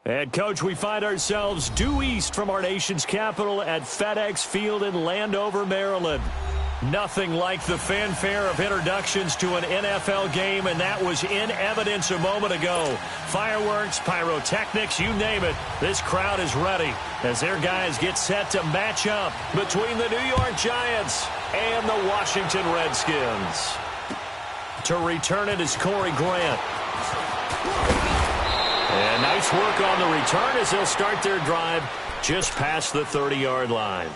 And, Coach, we find ourselves due east from our nation's capital at FedEx Field in Landover, Maryland. Nothing like the fanfare of introductions to an NFL game, and that was in evidence a moment ago. Fireworks, pyrotechnics, you name it. This crowd is ready as their guys get set to match up between the New York Giants and the Washington Redskins. To return it is Corey Grant. And nice work on the return as they'll start their drive just past the 30-yard line.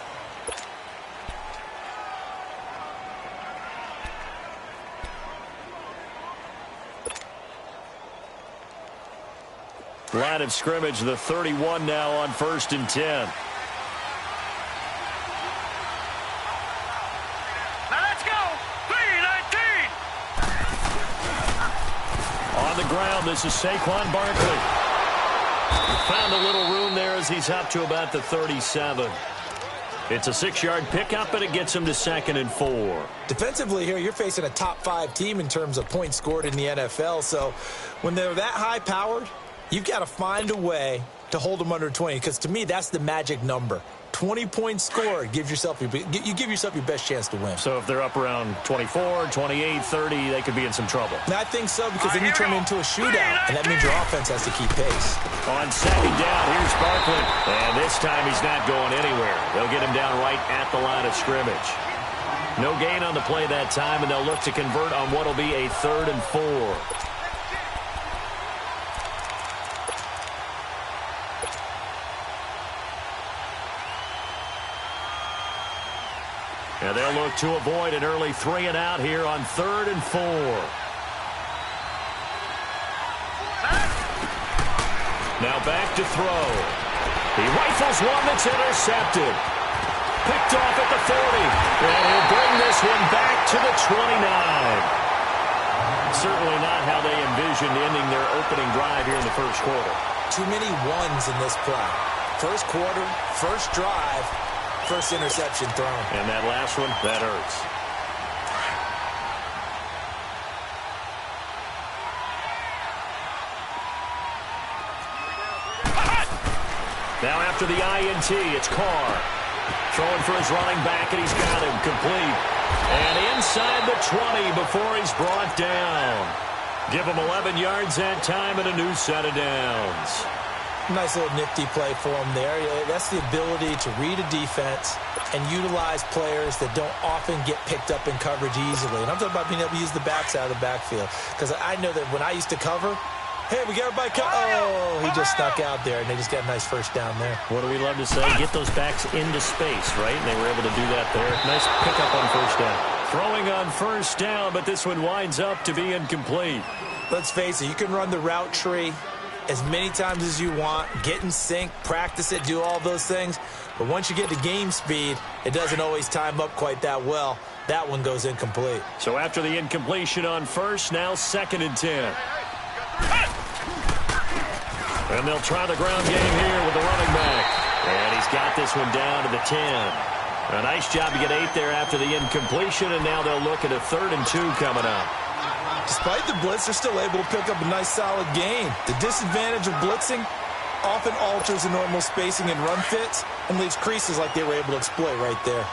Line of scrimmage, the 31 now on 1st and 10. Now let's go! 3-19! On the ground, this is Saquon Barkley. Found a little room there as he's up to about the 37. It's a 6-yard pickup, and it gets him to 2nd and 4. Defensively here, you're facing a top-5 team in terms of points scored in the NFL. So when they're that high-powered, you've got to find a way to hold them under 20, because to me, that's the magic number. 20 points scored, you give yourself your best chance to win. So if they're up around 24, 28, 30, they could be in some trouble. And I think so, because then you turn it into a shootout, and that means your offense has to keep pace. On 2nd down, here's Barkley. And this time he's not going anywhere. They'll get him down right at the line of scrimmage. No gain on the play that time, and they'll look to convert on what will be a 3rd and 4. And they'll look to avoid an early 3 and out here on 3rd and 4. Now back to throw. He rifles one that's intercepted. Picked off at the 40. And he'll bring this one back to the 29. Certainly not how they envisioned ending their opening drive here in the first quarter. Too many ones in this play. First quarter, first drive, first interception thrown. And that last one, that hurts. Now after the INT, it's Carr. Throwing for his running back, and he's got him complete. And inside the 20 before he's brought down. Give him 11 yards that time and a new set of downs. Nice little nifty play for him there. That's the ability to read a defense and utilize players that don't often get picked up in coverage easily. And I'm talking about being able to use the backs out of the backfield. Because I know that when I used to cover, hey, we got everybody oh, he just snuck out there, and they just got a nice first down there. What do we love to say? Get those backs into space, right? And they were able to do that there. Nice pickup on first down. Throwing on first down, but this one winds up to be incomplete. Let's face it, you can run the route tree as many times as you want, get in sync, practice it, do all those things. But once you get to game speed, it doesn't always time up quite that well. That one goes incomplete. So after the incompletion on first, now 2nd and 10. And they'll try the ground game here with the running back. And he's got this one down to the 10. A nice job to get 8 there after the incompletion, and now they'll look at a 3rd and 2 coming up. Despite the blitz, they're still able to pick up a nice solid gain. The disadvantage of blitzing often alters the normal spacing and run fits and leaves creases like they were able to exploit right there.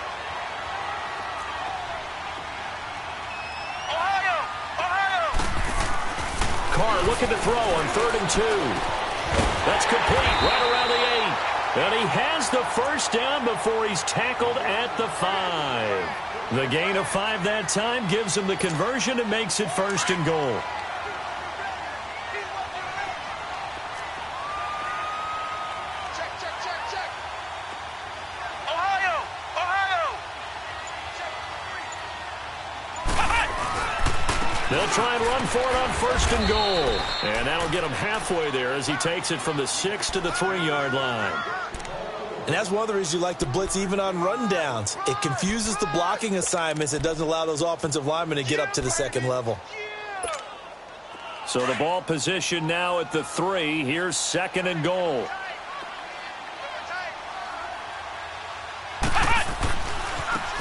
Carr looking to throw on 3rd and 2. That's complete right around the 8. And he has the first down before he's tackled at the 5. The gain of 5 that time gives him the conversion and makes it 1st and goal. Check. Ohio! They'll try and run for it on 1st and goal. And that'll get him halfway there as he takes it from the 6 to the 3-yard line. And that's one of the reasons you like to blitz even on rundowns. It confuses the blocking assignments. It doesn't allow those offensive linemen to get up to the 2nd level. So the ball position now at the 3. Here's 2nd and goal.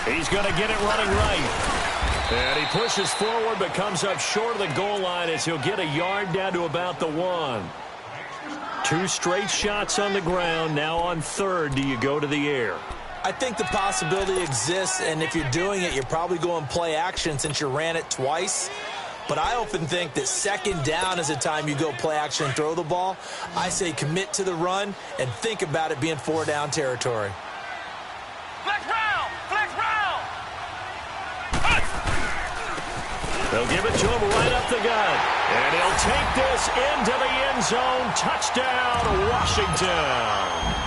He's going to get it running right. And he pushes forward but comes up short of the goal line as he'll get a yard down to about the 1. 2 straight shots on the ground. Now on third, do you go to the air? I think the possibility exists, and if you're doing it, you're probably going play action since you ran it twice. But I often think that second down is the time you go play action and throw the ball. I say commit to the run and think about it being 4-down territory. Flex round! Flex round! They'll give it to him right up the gut. And he'll take this into the end zone. Touchdown, Washington.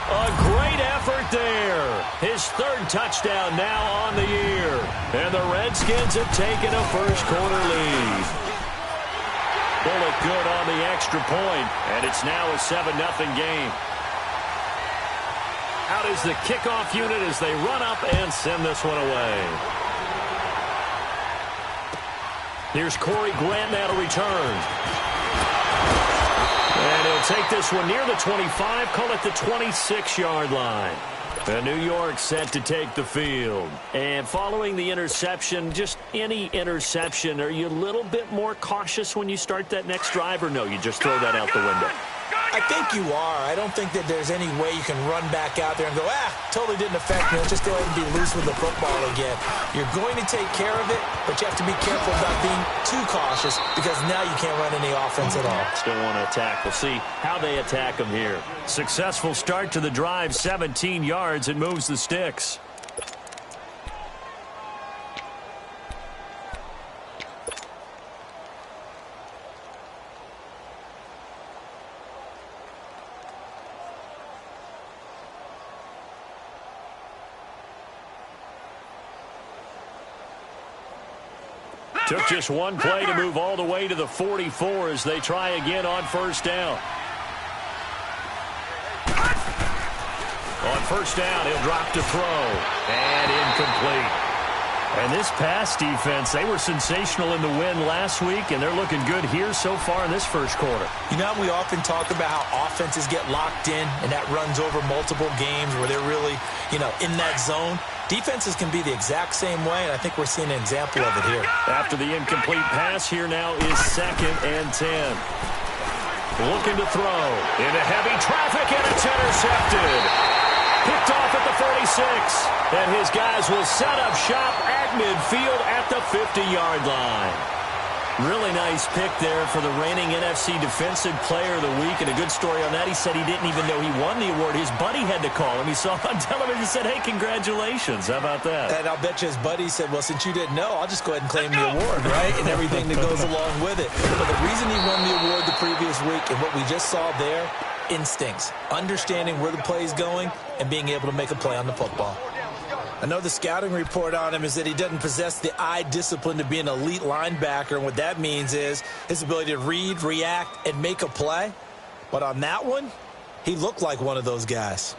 A great effort there. His 3rd touchdown now on the year. And the Redskins have taken a first-quarter lead. Bullet good on the extra point, and it's now a 7-0 game. Out is the kickoff unit as they run up and send this one away. Here's Corey Grant now to return. And he'll take this one near the 25, call it the 26-yard line. And New York set to take the field. And following the interception, just any interception, are you a little bit more cautious when you start that next drive, or no, you just throw that out the window? I think you are. I don't think that there's any way you can run back out there and go, totally didn't affect me. Let's just go ahead and be loose with the football again. You're going to take care of it, but you have to be careful about being too cautious because now you can't run any offense at all. Still want to attack. We'll see how they attack them here. Successful start to the drive, 17 yards. It moves the sticks. Took just one play to move all the way to the 44 as they try again on first down. On first down, he'll drop to throw. And incomplete. And this pass defense, they were sensational in the win last week, and they're looking good here so far in this first quarter. You know, we often talk about how offenses get locked in, and that runs over multiple games where they're really, in that zone. Defenses can be the exact same way, and I think we're seeing an example of it here. After the incomplete pass, here now is 2nd and 10. Looking to throw. Into heavy traffic, and it's intercepted. Picked off at the 46. And his guys will set up shop at midfield at the 50-yard line. Really nice pick there for the reigning NFC Defensive Player of the Week. And a good story on that. He said he didn't even know he won the award. His buddy had to call him. He saw on television and said, hey, congratulations. How about that? And I'll bet you his buddy said, well, since you didn't know, I'll just go ahead and claim the award, right? And everything that goes along with it. But the reason he won the award the previous week and what we just saw there, instincts, understanding where the play is going and being able to make a play on the football. I know the scouting report on him is that he doesn't possess the eye discipline to be an elite linebacker, and what that means is his ability to read, react, and make a play. But on that one, he looked like one of those guys.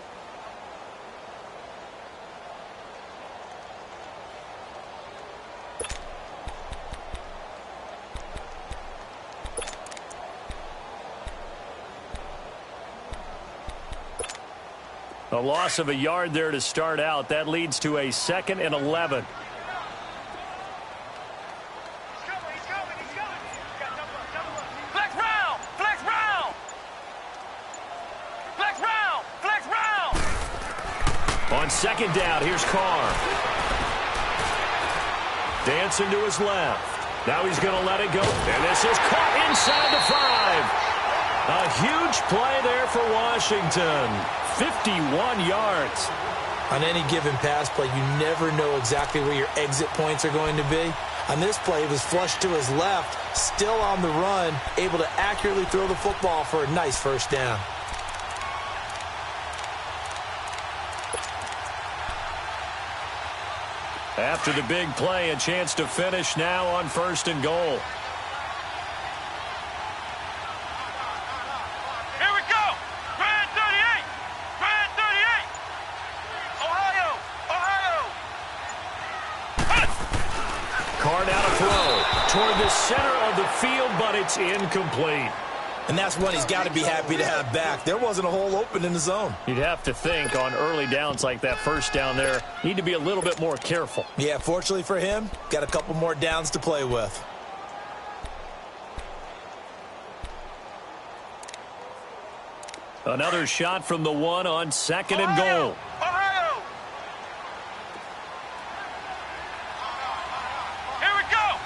A loss of a yard there to start out. That leads to a 2nd and 11. Flex round! Flex round! Flex round! Flex round! On 2nd down, here's Carr. Dancing to his left. Now he's going to let it go. And this is caught inside the 5. A huge play there for Washington. 51 yards. On any given pass play, you never know exactly where your exit points are going to be. On this play, it was flushed to his left, still on the run, able to accurately throw the football for a nice first down. After the big play, a chance to finish now on 1st and goal. Here we go! Grand 38! Grand 38! Ohio! Ohio! Carr now to throw toward the center of the field, but it's incomplete. And that's one he's got to be happy to have back. There wasn't a hole open in the zone. You'd have to think on early downs like that first down there, need to be a little bit more careful. Yeah, fortunately for him, got a couple more downs to play with. Another shot from the one on second and goal. Ohio! Here we go!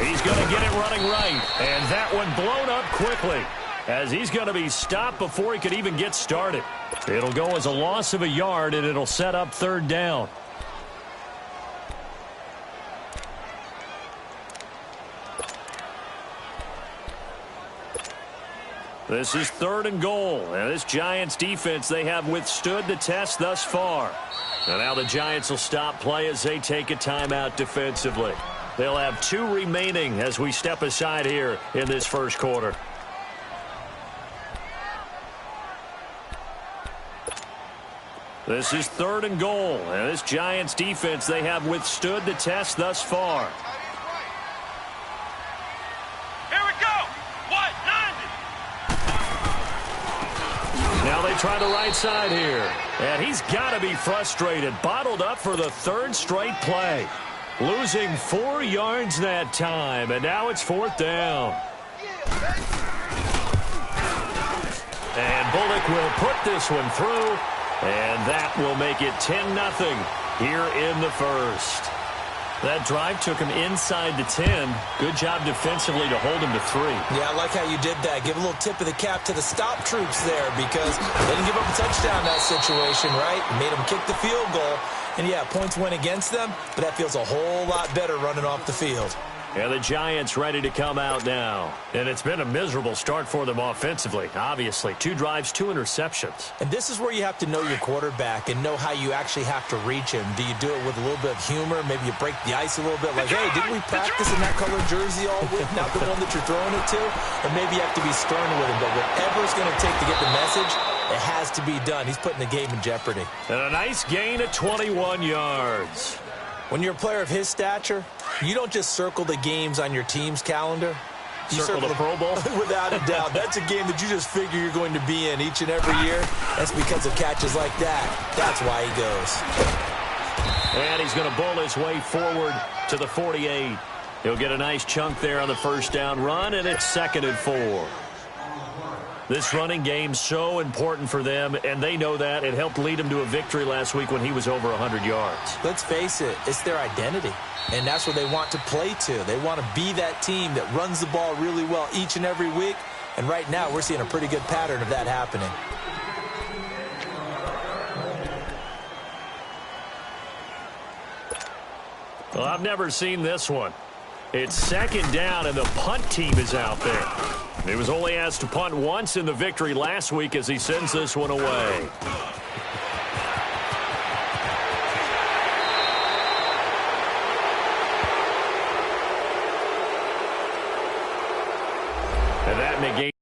He's going to get it running right. And that one blown up quickly, as he's going to be stopped before he could even get started. It'll go as a loss of a yard, and it'll set up third down. This is third and goal, and this Giants defense, they have withstood the test thus far. And now the Giants will stop play as they take a timeout defensively. They'll have 2 remaining as we step aside here in this first quarter. This is third and goal, and this Giants defense, they have withstood the test thus far. Here we go! What? 90! Now they try the right side here. And he's got to be frustrated. Bottled up for the 3rd straight play. Losing 4 yards that time. And now it's 4th down. And Bullock will put this one through. And that will make it 10-0 here in the first. That drive took him inside the 10. Good job defensively to hold him to 3. Yeah, I like how you did that. Give a little tip of the cap to the stop troops there, because they didn't give up a touchdown in that situation, right? Made them kick the field goal. And, yeah, points went against them, but that feels a whole lot better running off the field. And the Giants ready to come out now. And it's been a miserable start for them offensively, obviously. 2 drives, 2 interceptions. And this is where you have to know your quarterback and know how you actually have to reach him. Do you do it with a little bit of humor? Maybe you break the ice a little bit, like, hey, didn't we practice in that colored jersey all week, not the one that you're throwing it to? Or maybe you have to be stern with him. But whatever it's going to take to get the message, it has to be done. He's putting the game in jeopardy. And a nice gain of 21 yards. When you're a player of his stature, you don't just circle the games on your team's calendar. You circle the Pro Bowl? Without a doubt. That's a game that you just figure you're going to be in each and every year. That's because of catches like that. That's why he goes. And he's going to bowl his way forward to the 48. He'll get a nice chunk there on the first down run, and it's 2nd and 4. This running game's so important for them, and they know that. It helped lead him to a victory last week when he was over 100 yards. Let's face it, it's their identity, and that's what they want to play to. They want to be that team that runs the ball really well each and every week, and right now we're seeing a pretty good pattern of that happening. Well, I've never seen this one. It's 2nd down, and the punt team is out there. He was only asked to punt once in the victory last week as he sends this one away. And that negates.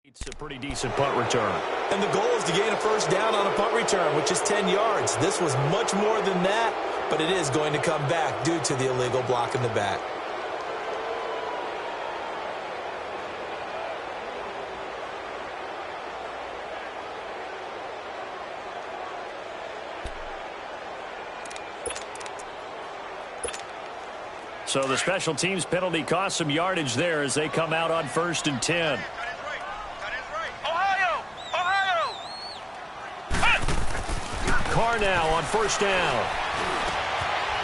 It's a pretty decent punt return. And the goal is to gain a first down on a punt return, which is 10 yards. This was much more than that, but it is going to come back due to the illegal block in the back. So the special teams penalty cost some yardage there as they come out on 1st and 10. Carr now on 1st down.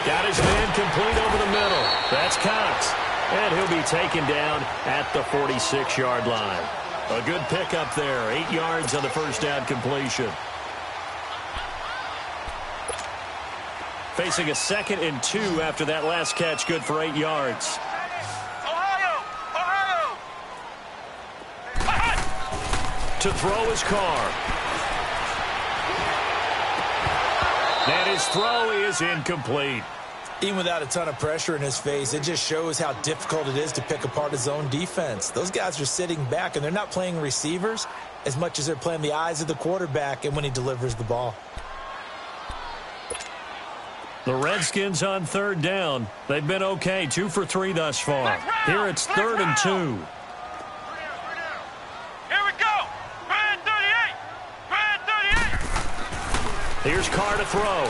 Got his man complete over the middle. That's Cox. And he'll be taken down at the 46-yard line. A good pickup there. 8 yards on the 1st down completion. Facing a 2nd and 2 after that last catch. Good for 8 yards. Ohio! To throw is Carr. And his throw is incomplete. Even without a ton of pressure in his face, it just shows how difficult it is to pick apart his own defense. Those guys are sitting back, and they're not playing receivers as much as they're playing the eyes of the quarterback and when he delivers the ball. The Redskins on 3rd down. They've been okay, 2 for 3 thus far. Here it's 3rd and 2. Here's Carr to throw.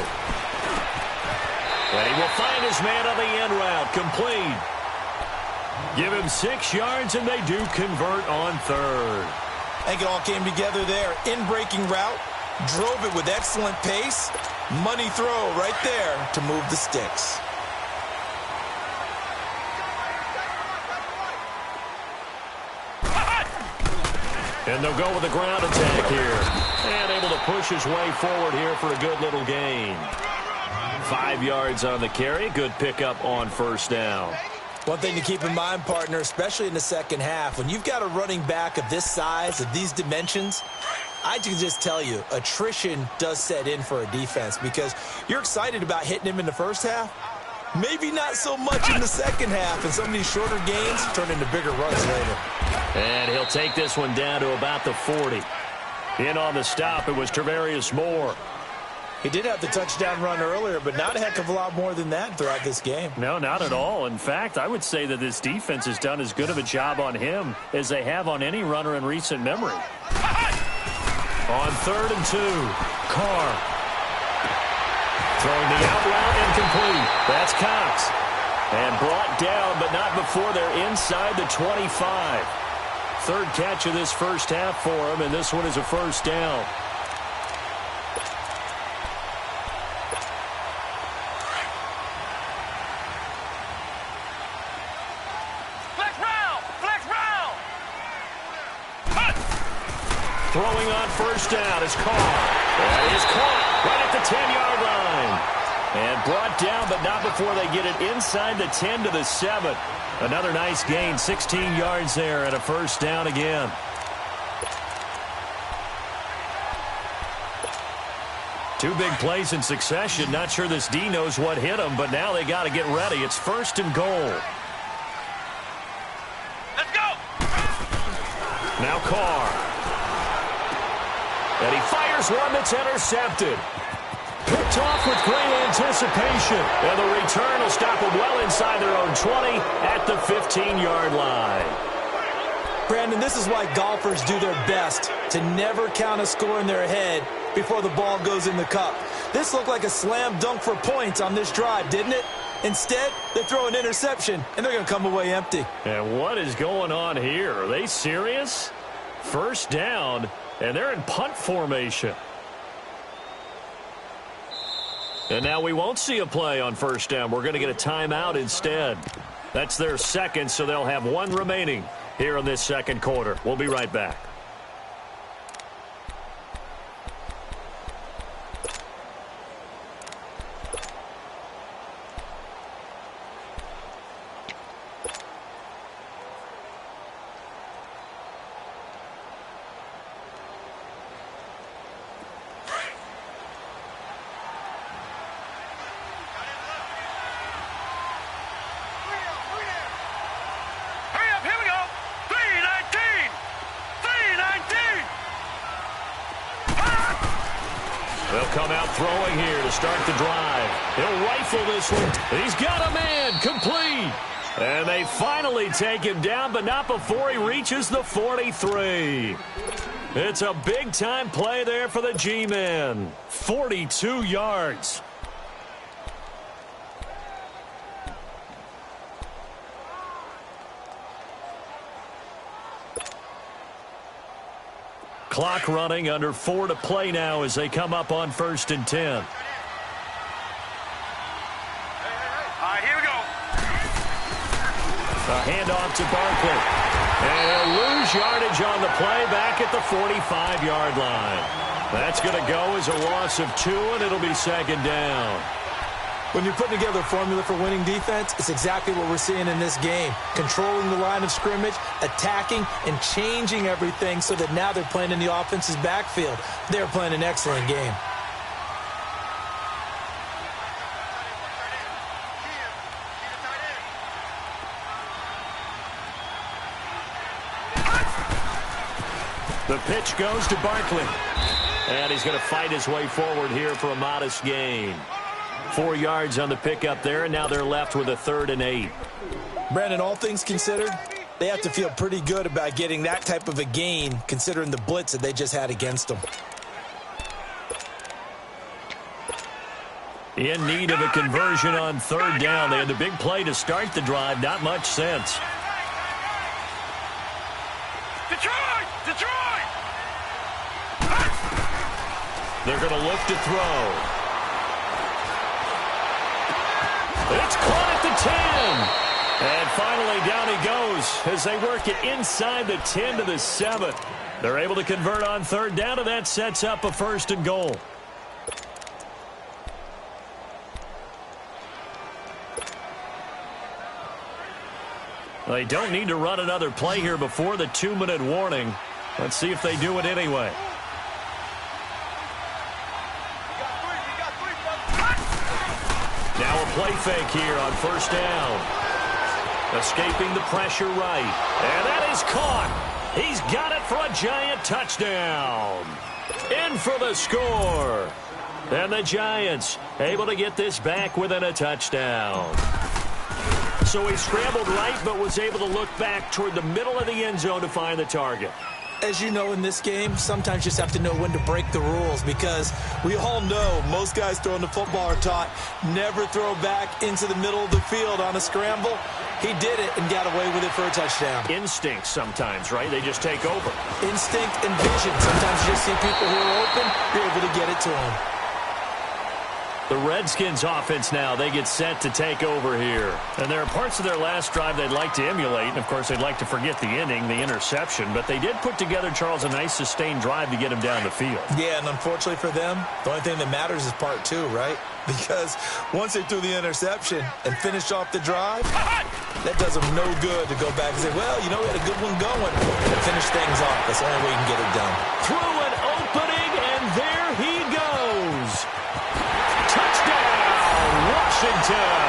And he will find his man on the end route. Complete. Give him 6 yards, and they do convert on third. I think it all came together there. In-breaking route. Drove it with excellent pace. Money throw right there to move the sticks. And they'll go with the ground attack here. And able to push his way forward here for a good little gain. 5 yards on the carry. Good pickup on first down. One thing to keep in mind, partner, especially in the second half, when you've got a running back of this size, of these dimensions, I can just tell you, attrition does set in for a defense because you're excited about hitting him in the first half. Maybe not so much in the second half, and some of these shorter gains turn into bigger runs later. And he'll take this one down to about the 40. In on the stop, it was Tarvarius Moore. He did have the touchdown run earlier, but not a heck of a lot more than that throughout this game. No, not at all. In fact, I would say that this defense has done as good of a job on him as they have on any runner in recent memory. On 3rd and 2, Carr. Throwing the out route incomplete. That's Cox. And brought down, but not before they're inside the 25. 3rd catch of this first half for him, and this one is a first down. Throwing on first down is Carr. That is caught right at the 10-yard line. And brought down, but not before they get it inside the 10 to the 7. Another nice gain, 16 yards there, and a first down again. Two big plays in succession. Not sure this D knows what hit him, but now they got to get ready. It's 1st and goal. Let's go! Now Carr. And he fires one that's intercepted. Picked off with great anticipation. And the return will stop them well inside their own 20 at the 15-yard line. Brandon, this is why golfers do their best to never count a score in their head before the ball goes in the cup. This looked like a slam dunk for points on this drive, didn't it? Instead, they throw an interception, and they're going to come away empty. And what is going on here? Are they serious? First down. And they're in punt formation. And now we won't see a play on first down. We're going to get a timeout instead. That's their second, so they'll have one remaining here in this second quarter. We'll be right back. They'll come out throwing here to start the drive. He'll rifle this one. He's got a man. Complete. And they finally take him down, but not before he reaches the 43. It's a big-time play there for the G-men. 42 yards. Clock running, under 4 to play now as they come up on 1st and 10. All right, here we go. A handoff to Barkley. And he'll lose yardage on the play back at the 45-yard line. That's going to go as a loss of 2, and it'll be 2nd down. When you're putting together a formula for winning defense, it's exactly what we're seeing in this game. Controlling the line of scrimmage, attacking, and changing everything so that now they're playing in the offense's backfield. They're playing an excellent game. The pitch goes to Barkley. And he's going to fight his way forward here for a modest gain. 4 yards on the pickup there, and now they're left with a 3rd and 8. Brandon, all things considered, they have to feel pretty good about getting that type of a gain, considering the blitz that they just had against them. In need of a conversion on third down. They had the big play to start the drive. Not much sense. Detroit! Detroit! They're going to look to throw. It's caught at the 10. And finally, down he goes as they work it inside the 10 to the 7. They're able to convert on third down, and that sets up a 1st and goal. They don't need to run another play here before the 2-minute warning. Let's see if they do it anyway. Now a play fake here on 1st down. Escaping the pressure right. And that is caught. He's got it for a giant touchdown. In for the score. And the Giants able to get this back within a touchdown. So he scrambled right, but was able to look back toward the middle of the end zone to find the target. As you know, in this game, sometimes you just have to know when to break the rules, because we all know most guys throwing the football are taught never throw back into the middle of the field on a scramble. He did it and got away with it for a touchdown. Instinct sometimes, right? They just take over. Instinct and vision. Sometimes you just see people who are open, you're able to get it to them. The Redskins offense now, they get set to take over here. And there are parts of their last drive they'd like to emulate. And, of course, they'd like to forget the inning, the interception. But they did put together, Charles, a nice sustained drive to get him down the field. Yeah, and unfortunately for them, the only thing that matters is part 2, right? Because once they threw the interception and finished off the drive, that does them no good to go back and say, well, you know, we had a good one going, and finish things off. That's the only way you can get it done. Through an opening, and there he goes. Touchdown, Washington.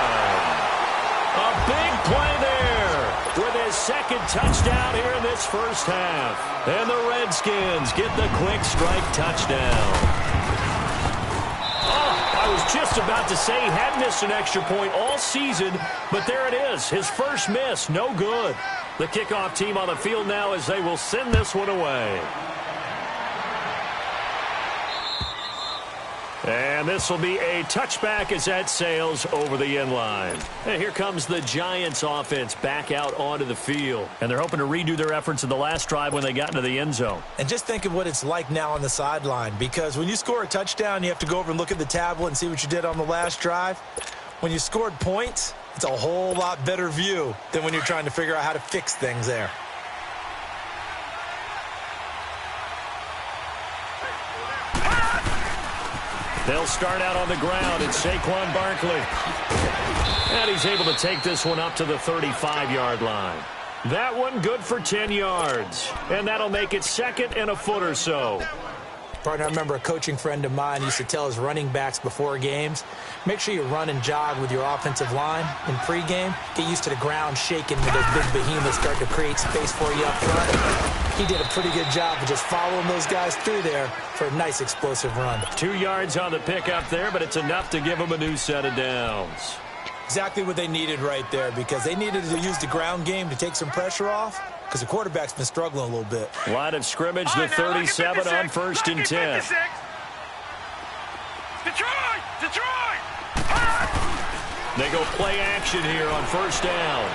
A big play there with his 2nd touchdown here in this first half. And the Redskins get the quick strike touchdown. I was just about to say he had missed an extra point all season, but there it is. His first miss, no good. The kickoff team on the field now as they will send this one away. And this will be a touchback as that sails over the end line. And here comes the Giants offense back out onto the field. And they're hoping to redo their efforts in the last drive when they got into the end zone. And just think of what it's like now on the sideline, because when you score a touchdown, you have to go over and look at the tablet and see what you did on the last drive. When you scored points, it's a whole lot better view than when you're trying to figure out how to fix things there. They'll start out on the ground. It's Saquon Barkley. And he's able to take this one up to the 35-yard line. That one good for 10 yards. And that'll make it 2nd and a foot or so. Partner, I remember a coaching friend of mine used to tell his running backs before games, make sure you run and jog with your offensive line in pregame. Get used to the ground shaking when those big behemoths start to create space for you up front. He did a pretty good job of just following those guys through there for a nice explosive run. 2 yards on the pickup there, but it's enough to give him a new set of downs. Exactly what they needed right there, because they needed to use the ground game to take some pressure off, because the quarterback's been struggling a little bit. Line of scrimmage, the 37 on 1st and 10. Detroit! Detroit! They go play action here on 1st down.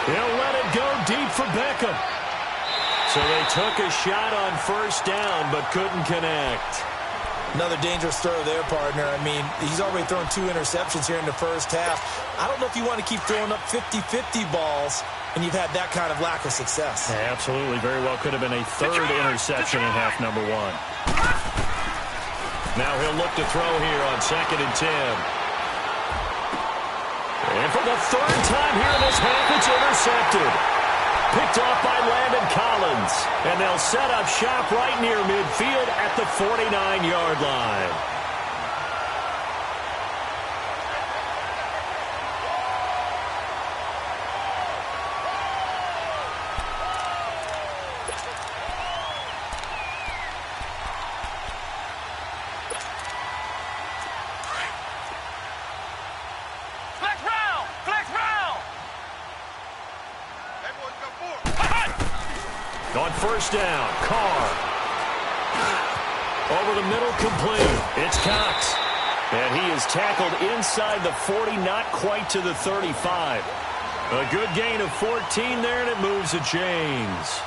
He'll let it go deep for Beckham. So they took a shot on 1st down, but couldn't connect. Another dangerous throw there, partner. I mean, he's already thrown 2 interceptions here in the first half. I don't know if you want to keep throwing up 50-50 balls, and you've had that kind of lack of success. Yeah, absolutely. Very well could have been a 3rd interception in half number 1. Now he'll look to throw here on 2nd and 10. And for the 3rd time here in this half, it's intercepted. Picked off by Landon Collins. And they'll set up shop right near midfield at the 49-yard line. On 1st down, Carr. Over the middle, complete. It's Cox. And he is tackled inside the 40, not quite to the 35. A good gain of 14 there, and it moves the chains.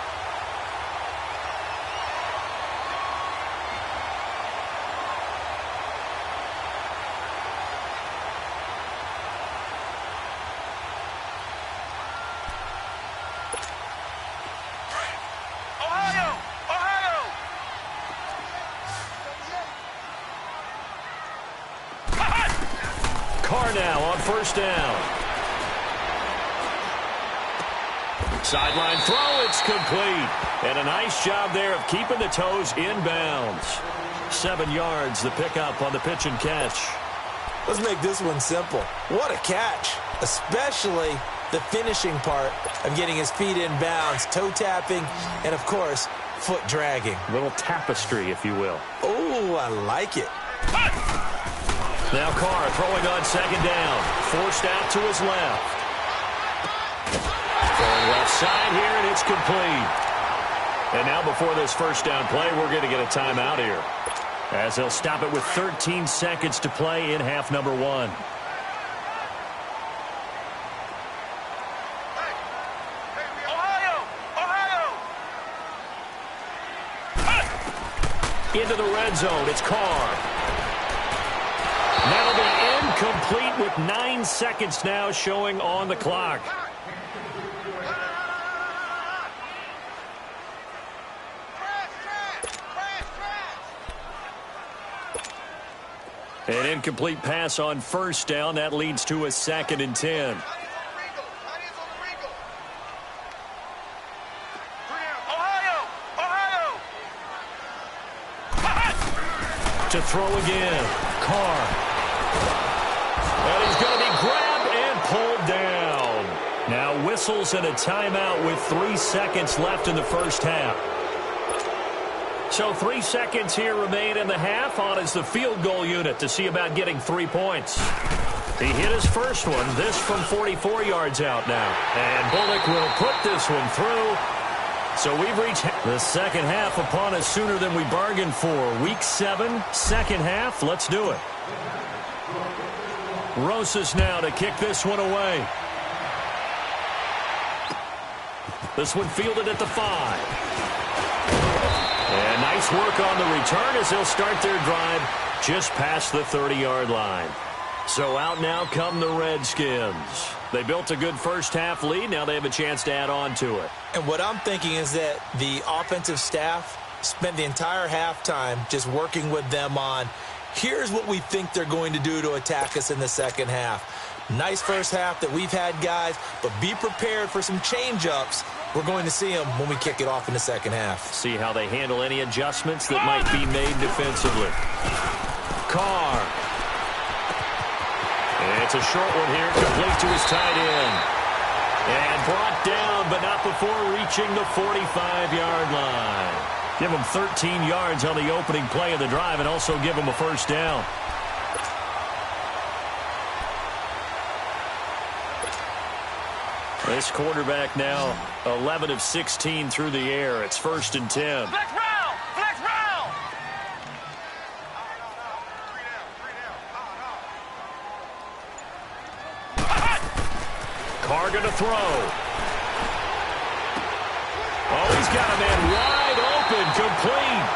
Now on first down. Sideline throw, it's complete. And a nice job there of keeping the toes in bounds. 7 yards, the pickup on the pitch and catch. Let's make this one simple. What a catch, especially the finishing part of getting his feet in bounds, toe tapping, and, of course, foot dragging. A little tapestry, if you will. Oh, I like it. Now Carr throwing on second down. Forced out to his left. Going left side here, and it's complete. And now before this first down play, we're going to get a timeout here, as they'll stop it with 13 seconds to play in half number 1. Into the red zone, it's Carr. That'll be incomplete with 9 seconds now showing on the clock. An incomplete pass on first down. That leads to a 2nd and 10. To throw again. Carr. And he's going to be grabbed and pulled down. Now whistles and a timeout with 3 seconds left in the first half. So 3 seconds here remain in the half. On is the field goal unit to see about getting 3 points. He hit his first one. This from 44 yards out now. And Bullock will put this one through. So we've reached the second half upon us sooner than we bargained for. Week 7, second half. Let's do it. Rosas now to kick this one away. This one fielded at the 5. And nice work on the return as they'll start their drive just past the 30-yard line. So out now come the Redskins. They built a good first half lead. Now they have a chance to add on to it. And what I'm thinking is that the offensive staff spent the entire halftime just working with them on, here's what we think they're going to do to attack us in the second half. Nice first half that we've had, guys, but be prepared for some change-ups. We're going to see them when we kick it off in the second half. See how they handle any adjustments that might be made defensively. Carr. It's a short one here, complete to his tight end. And brought down, but not before reaching the 45-yard line. Give him 13 yards on the opening play of the drive and also give him a first down. This quarterback now 11 of 16 through the air. It's 1st and 10. Flex round! Flex round! Carr going to throw. Oh, he's got a man wide open, complete.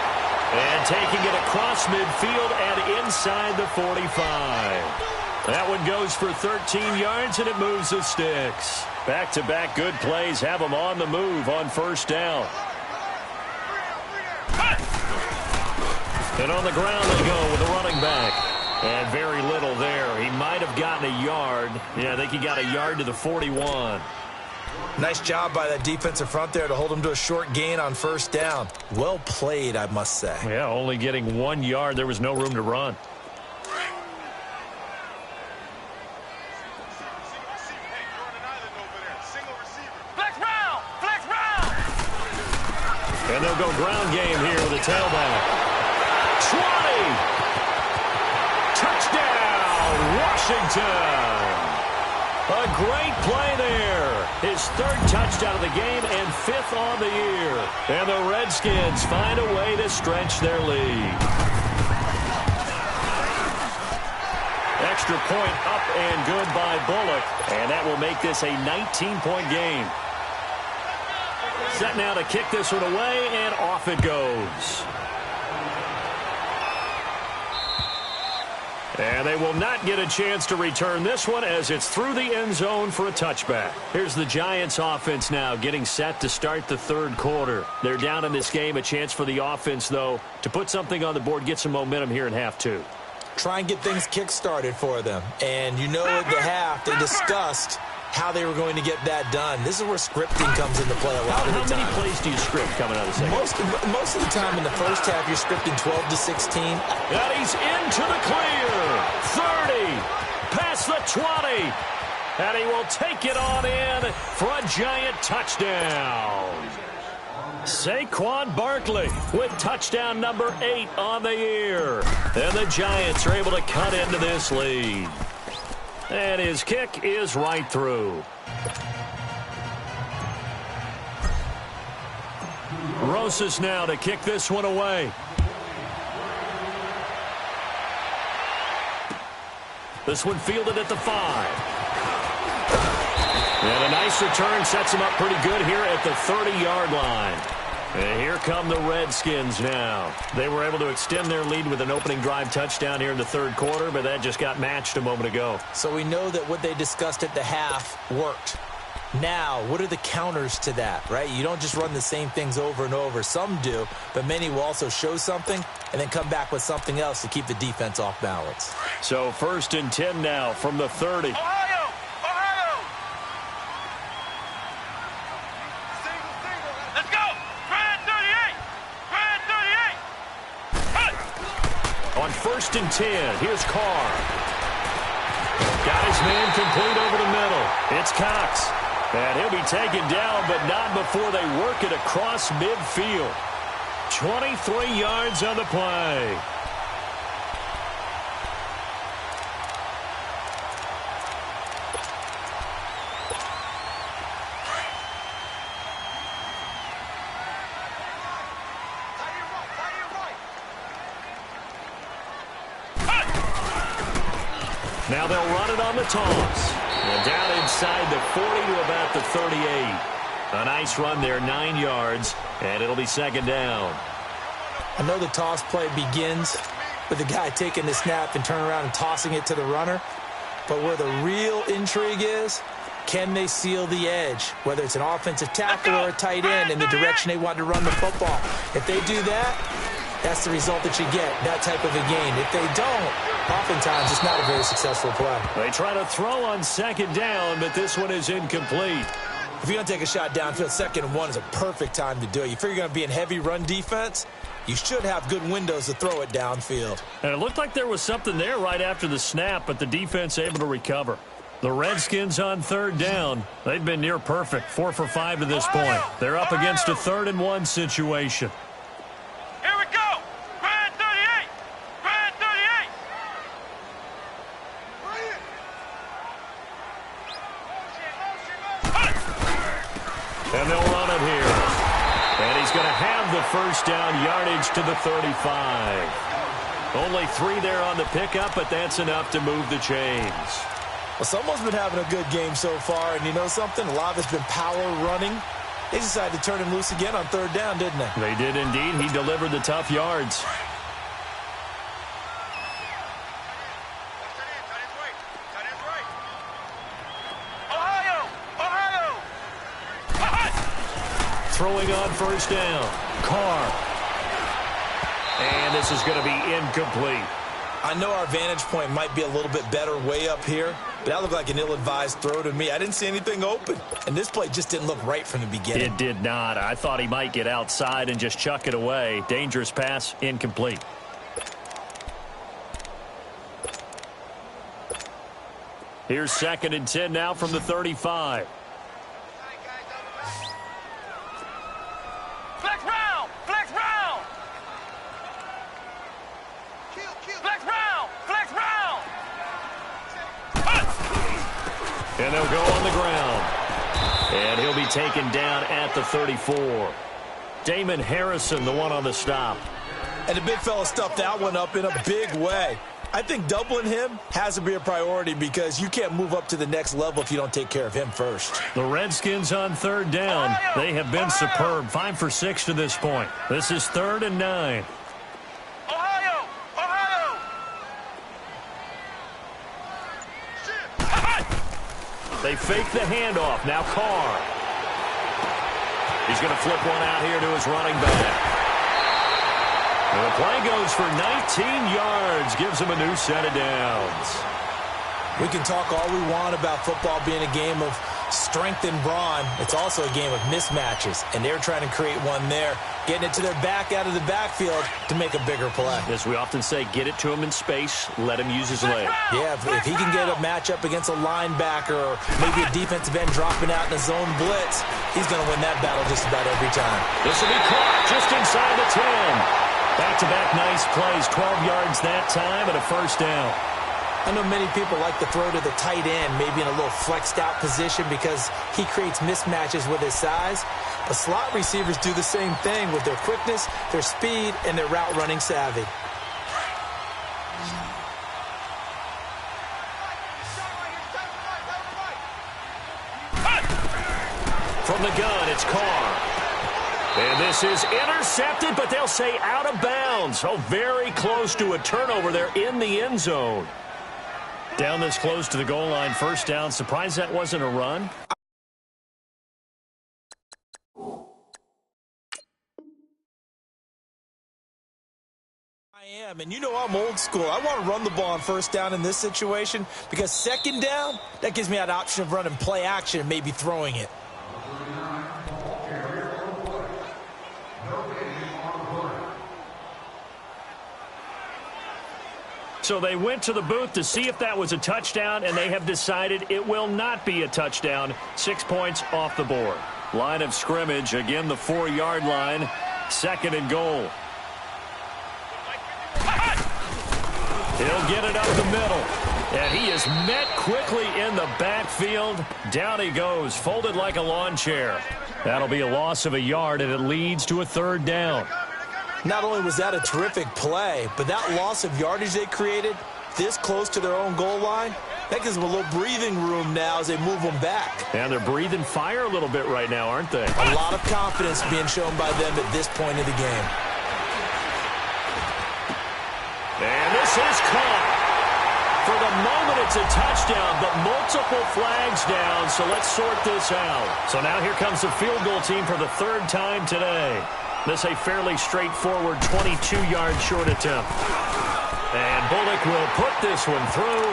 And taking it across midfield and inside the 45. That one goes for 13 yards, and it moves the sticks. Back-to-back good plays have them on the move on first down. And on the ground they go with a running back. And very little there. He might have gotten a yard. Yeah, I think he got a yard to the 41. Nice job by that defensive front there to hold him to a short gain on first down. Well played, I must say. Yeah, only getting 1 yard. There was no room to run. And they'll go ground game here with a tailback. 20! Touchdown, Washington! A great play there. His 3rd touchdown of the game and 5th on the year. And the Redskins find a way to stretch their lead. extra point up and good by Bullock. And that will make this a 19-point game. Set now to kick this one away, and off it goes. And they will not get a chance to return this one as it's through the end zone for a touchback. Here's the Giants offense now getting set to start the third quarter. They're down in this game. A chance for the offense, though, to put something on the board, get some momentum here in half two. Try and get things kick-started for them. And you know at the half they discussed how they were going to get that done. This is where scripting comes into play a lot of the time. How many plays do you script coming out of the second? Most of the time in the first half, you're scripting 12 to 16. And he's into the clear. 30. Past the 20. And he will take it on in for a Giant touchdown. Saquon Barkley with touchdown number 8 on the year. And the Giants are able to cut into this lead. And his kick is right through. Rosas now to kick this one away. This one fielded at the 5. And a nice return sets him up pretty good here at the 30-yard line. And here come the Redskins now. They were able to extend their lead with an opening drive touchdown here in the third quarter, but that just got matched a moment ago. So we know that what they discussed at the half worked. Now, what are the counters to that, right? You don't just run the same things over and over. Some do, but many will also show something and then come back with something else to keep the defense off balance. So 1st and 10 now from the 30. Ohio! Ohio! Let's go! Grand 38! Grand 38! On 1st and 10, here's Carr. Got his man complete over the middle. It's Cox. And he'll be taken down, but not before they work it across midfield. 23 yards on the play. Now they'll run it on the toss. And down inside the 40 to about the 38. A nice run there, 9 yards, and it'll be 2nd down. I know the toss play begins with the guy taking the snap and turning around and tossing it to the runner. But where the real intrigue is, can they seal the edge, whether it's an offensive tackle or a tight end in the direction they want to run the football? If they do that, that's the result that you get, that type of a game. If they don't, oftentimes it's not a very successful play. They try to throw on 2nd down, but this one is incomplete. If you're going to take a shot downfield, 2nd and 1 is a perfect time to do it. You figure you're going to be in heavy run defense, you should have good windows to throw it downfield. And it looked like there was something there right after the snap, but the defense able to recover. The Redskins on 3rd down. They've been near perfect, 4 for 5 to this point. They're up against a 3rd and 1 situation. Here we go! Grand 38! Grand 38! And they'll run it here. And he's going to have the 1st down yardage to the 35. Only 3 there on the pickup, but that's enough to move the chains. Well, someone's been having a good game so far, and you know something? A lot of it's been power running. They decided to turn him loose again on 3rd down, didn't they? They did indeed. He delivered the tough yards. Ohio! Ohio! Throwing on 1st down. Carr. And this is going to be incomplete. I know our vantage point might be a little bit better way up here, but that looked like an ill-advised throw to me. I didn't see anything open, and this play just didn't look right from the beginning. It did not. I thought he might get outside and just chuck it away. Dangerous pass, incomplete. Here's 2nd and 10 now from the 35. Flex round! Flex round! Flex round! Flex round! And they'll go on the ground. And he'll be taken down at the 34. Damon Harrison, the one on the stop. And the big fella stuffed that one up in a big way. I think doubling him has to be a priority because you can't move up to the next level if you don't take care of him first. The Redskins on third down. They have been superb. 5 for 6 to this point. This is 3rd and 9. They fake the handoff. Now Carr. He's going to flip one out here to his running back. And the play goes for 19 yards. Gives him a new set of downs. We can talk all we want about football being a game of strength and brawn. It's also a game of mismatches, and they're trying to create one there, getting it to their back out of the backfield to make a bigger play. As we often say, get it to him in space, let him use his leg. Yeah, if he can get a matchup against a linebacker or maybe a defensive end dropping out in a zone blitz, he's going to win that battle just about every time. This will be caught just inside the 10. Back-to-back nice plays, 12 yards that time and a first down. I know many people like to throw to the tight end, maybe in a little flexed out position because he creates mismatches with his size. But slot receivers do the same thing with their quickness, their speed, and their route running savvy. From the gun, it's Carr. And this is intercepted, but they'll say out of bounds. Oh, very close to a turnover there in the end zone. Down this close to the goal line, first down. Surprised that wasn't a run? I am, and you know I'm old school. I want to run the ball on first down in this situation because second down, that gives me that option of running play action and maybe throwing it. So they went to the booth to see if that was a touchdown, and they have decided it will not be a touchdown. 6 points off the board. Line of scrimmage, again the 4-yard line. 2nd and goal. He'll get it up the middle. And he is met quickly in the backfield. Down he goes, folded like a lawn chair. That'll be a loss of a yard, and it leads to a 3rd down. Not only was that a terrific play, but that loss of yardage they created this close to their own goal line, that gives them a little breathing room now as they move them back. And they're breathing fire a little bit right now, aren't they? A lot of confidence being shown by them at this point of the game. And this is caught. For the moment, it's a touchdown, but multiple flags down, so let's sort this out. So now here comes the field goal team for the 3rd time today. This a fairly straightforward 22-yard short attempt. And Bullock will put this one through,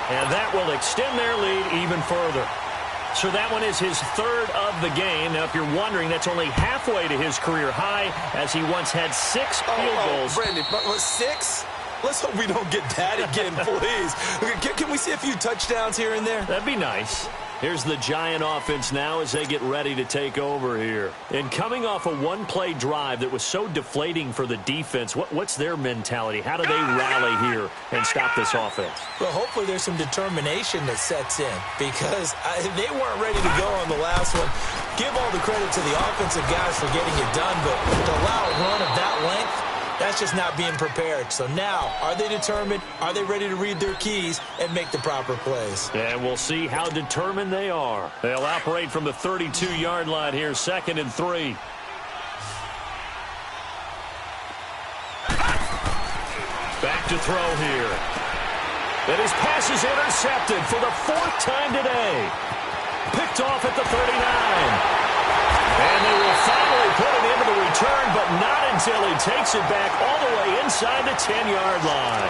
and that will extend their lead even further. So that one is his 3rd of the game. Now, if you're wondering, that's only halfway to his career high, as he once had 6 field goals. Brandon, but 6? Let's hope we don't get that again, please. Can we see a few touchdowns here and there? That'd be nice. Here's the Giant offense now as they get ready to take over here. And coming off a one-play drive that was so deflating for the defense, what's their mentality? How do they rally here and stop this offense? Well, hopefully there's some determination that sets in because they weren't ready to go on the last one. Give all the credit to the offensive guys for getting it done, but to allow a run of that length, that's just not being prepared. So now, are they determined? Are they ready to read their keys and make the proper plays? And we'll see how determined they are. They'll operate from the 32-yard line here, 2nd and 3. Back to throw here. And his pass is intercepted for the 4th time today. Picked off at the 39. And they will finally put it into the return, but not until he takes it back all the way inside the 10-yard line.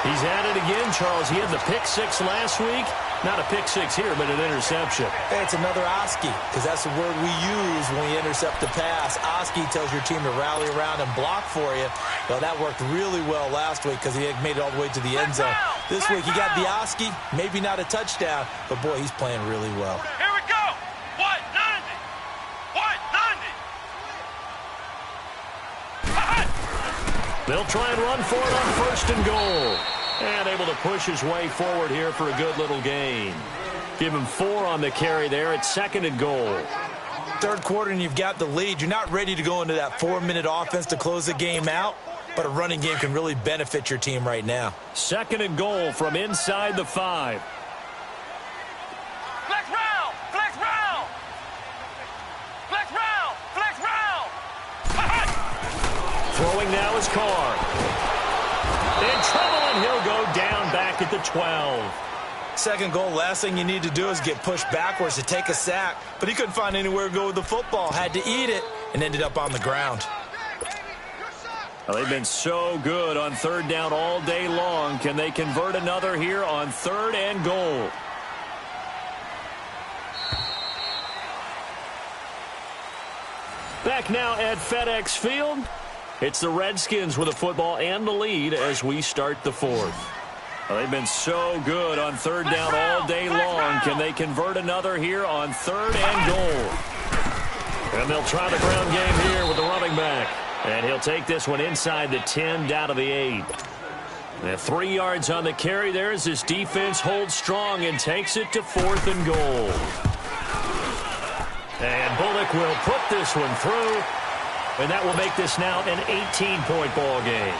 He's at it again, Charles. He had the pick 6 last week. Not a pick 6 here, but an interception. Hey, it's another Oski, because that's the word we use when we intercept the pass. Oski tells your team to rally around and block for you. Well, that worked really well last week because he had made it all the way to the end zone. This week, he got the Oski, maybe not a touchdown, but, boy, he's playing really well. Here we go. 190. 190. They'll try and run for it on 1st and goal. And able to push his way forward here for a good little gain. Give him 4 on the carry there at 2nd and goal. 3rd quarter and you've got the lead. You're not ready to go into that 4-minute offense to close the game out. but a running game can really benefit your team right now. 2nd and goal from inside the 5. Flex round! Flex round! Flex round! Flex round! Throwing now is Carr. In trouble, and he'll go down back at the 12. 2nd goal, last thing you need to do is get pushed backwards to take a sack. But he couldn't find anywhere to go with the football. Had to eat it and ended up on the ground. Well, they've been so good on 3rd down all day long. Can they convert another here on 3rd and goal? Back now at FedEx Field. It's the Redskins with the football and the lead as we start the 4th. Well, they've been so good on 3rd down all day long. Can they convert another here on 3rd and goal? And they'll try the ground game here with the running back. And he'll take this one inside the 10, down to the 8. And 3 yards on the carry there as this defense holds strong and takes it to 4th and goal. And Bullock will put this one through. And that will make this now an 18-point ball game.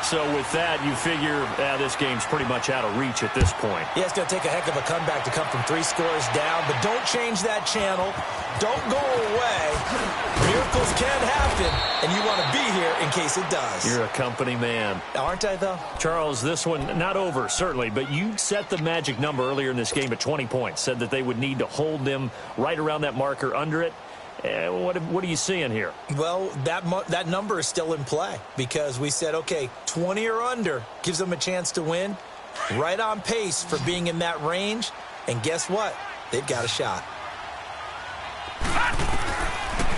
So with that, you figure this game's pretty much out of reach at this point. Yeah, it's going to take a heck of a comeback to come from 3 scores down, but don't change that channel. Don't go away. Miracles can happen, and you want to be here in case it does. You're a company man. Aren't I, though? Charles, this one, not over, certainly, but you set the magic number earlier in this game at 20 points, said that they would need to hold them right around that marker under it. What are you seeing here? Well, that number is still in play because we said, okay, 20 or under gives them a chance to win. Right on pace for being in that range. And guess what? They've got a shot.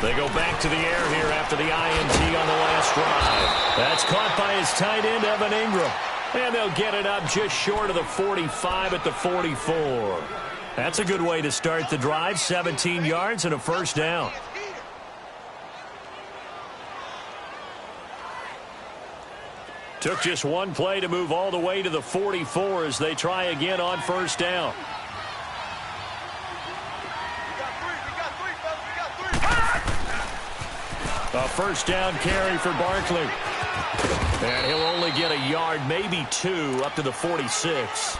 They go back to the air here after the INT on the last drive. That's caught by his tight end, Evan Ingram. And they'll get it up just short of the 45 at the 44. That's a good way to start the drive. 17 yards and a 1st down. Took just one play to move all the way to the 44 as they try again on 1st down. A 1st down carry for Barkley. And he'll only get a yard, maybe 2, up to the 46.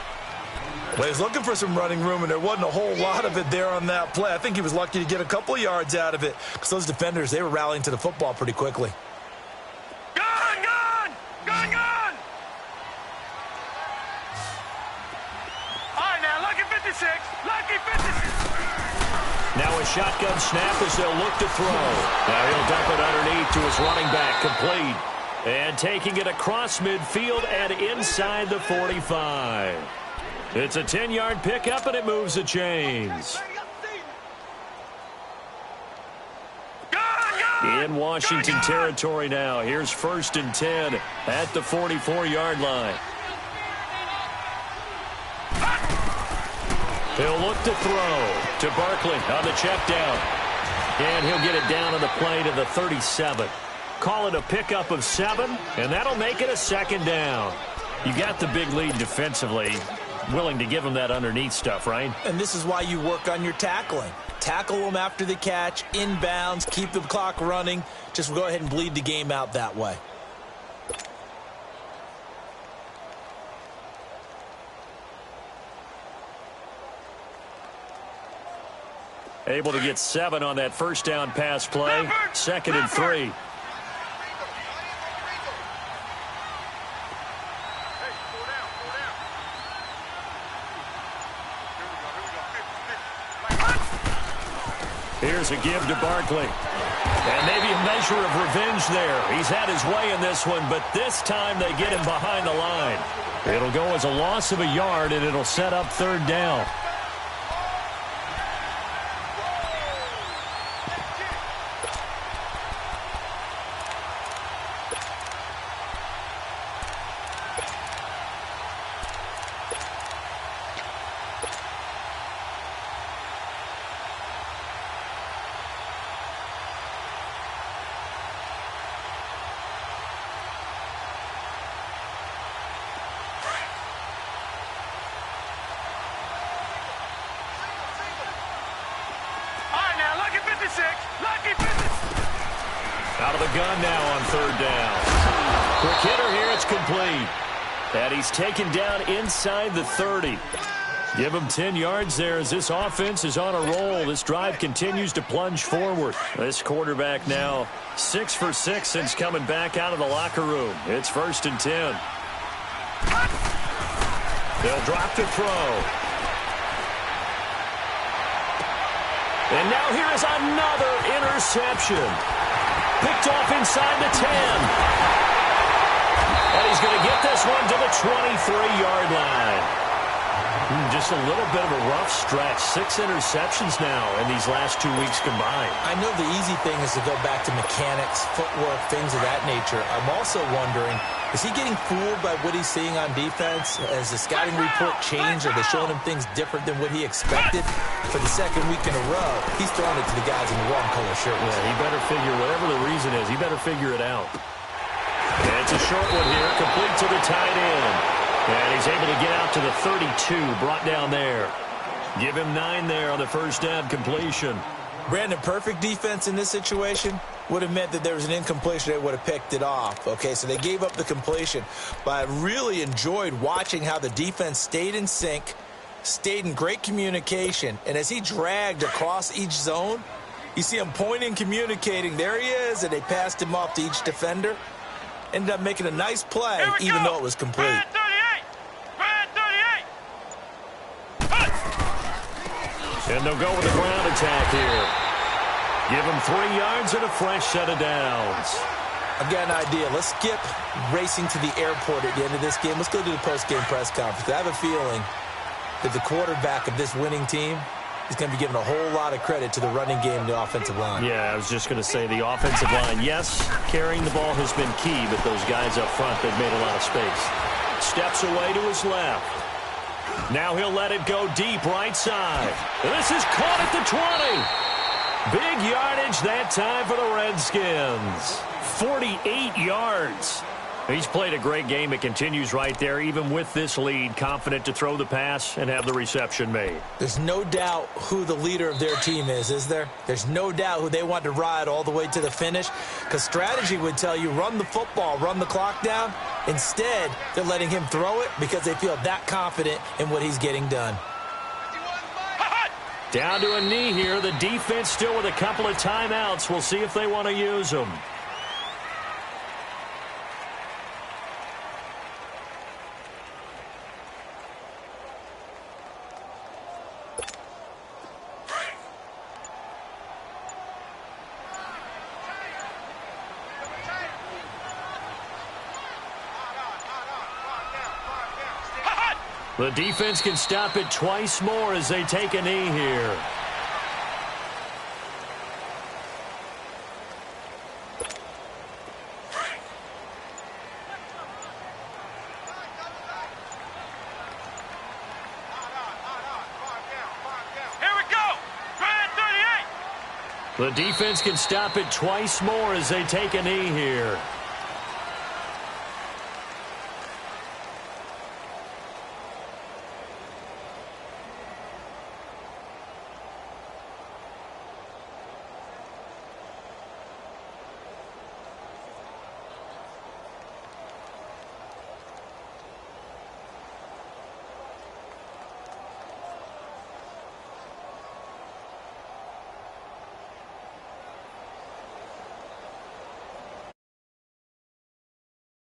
Well, he's looking for some running room, and there wasn't a whole lot of it there on that play. I think he was lucky to get a couple of yards out of it because those defenders, they were rallying to the football pretty quickly. Gun! Gun! Gun! Gun! All right, now, lucky 56. Lucky 56. Now a shotgun snap as they'll look to throw. Now he'll dump it underneath to his running back, complete. And taking it across midfield and inside the 45. It's a 10-yard pickup, and it moves the chains. In Washington territory now. Here's 1st and 10 at the 44-yard line. He'll look to throw to Barkley on the check down. And he'll get it down on the play to the 37. Call it a pickup of 7, and that'll make it a 2nd down. You got the big lead defensively. Willing to give them that underneath stuff, right? And this is why you work on your tackling. Tackle them after the catch, inbounds, keep the clock running. Just go ahead and bleed the game out that way. Able to get 7 on that 1st down pass play. 2nd and 3. Here's a give to Barkley. And maybe a measure of revenge there. He's had his way in this one, but this time they get him behind the line. It'll go as a loss of a yard, and it'll set up 3rd down. Out of the gun now on 3rd down. Quick hitter here. It's complete. And he's taken down inside the 30. Give him 10 yards there as this offense is on a roll. This drive continues to plunge forward. This quarterback now 6 for 6 since coming back out of the locker room. It's 1st and 10. They'll drop to throw. And now here is another interception. Picked off inside the 10. And he's going to get this one to the 23-yard line. Just a little bit of a rough stretch. 6 interceptions now in these last 2 weeks combined. I know the easy thing is to go back to mechanics, footwork, things of that nature. I'm also wondering, is he getting fooled by what he's seeing on defense? Has the scouting report changed? Are they showing him things different than what he expected? For the second week in a row, he's throwing it to the guys in the wrong color shirts. Yeah, he better figure, whatever the reason is, he better figure it out. And it's a short one here, complete to the tight end. And he's able to get out to the 32, brought down there. Give him 9 there on the first down completion. Brandon, perfect defense in this situation would have meant that there was an incompletion. They would have picked it off. Okay, so they gave up the completion. But I really enjoyed watching how the defense stayed in sync, stayed in great communication. And as he dragged across each zone, you see him pointing, communicating. There he is, and they passed him off to each defender. Ended up making a nice play, even though it was complete. And they'll go with the ground attack here. Give them 3 yards and a fresh set of downs. I've got an idea. Let's skip racing to the airport at the end of this game. Let's go to the post-game press conference. I have a feeling that the quarterback of this winning team is going to be given a whole lot of credit to the running game and the offensive line. Yeah, I was just going to say the offensive line. Yes, carrying the ball has been key, but those guys up front, they've made a lot of space. Steps away to his left. Now he'll let it go deep right side. This is caught at the 20. Big yardage that time for the Redskins. 48 yards. He's played a great game. It continues right there, even with this lead, confident to throw the pass and have the reception made. There's no doubt who the leader of their team is there? There's no doubt who they want to ride all the way to the finish, because strategy would tell you run the football, run the clock down. Instead, they're letting him throw it because they feel that confident in what he's getting done. Down to a knee here. The defense still with a couple of timeouts. We'll see if they want to use them. The defense can stop it twice more as they take a knee here. Here we go. Red 38. The defense can stop it twice more as they take a knee here.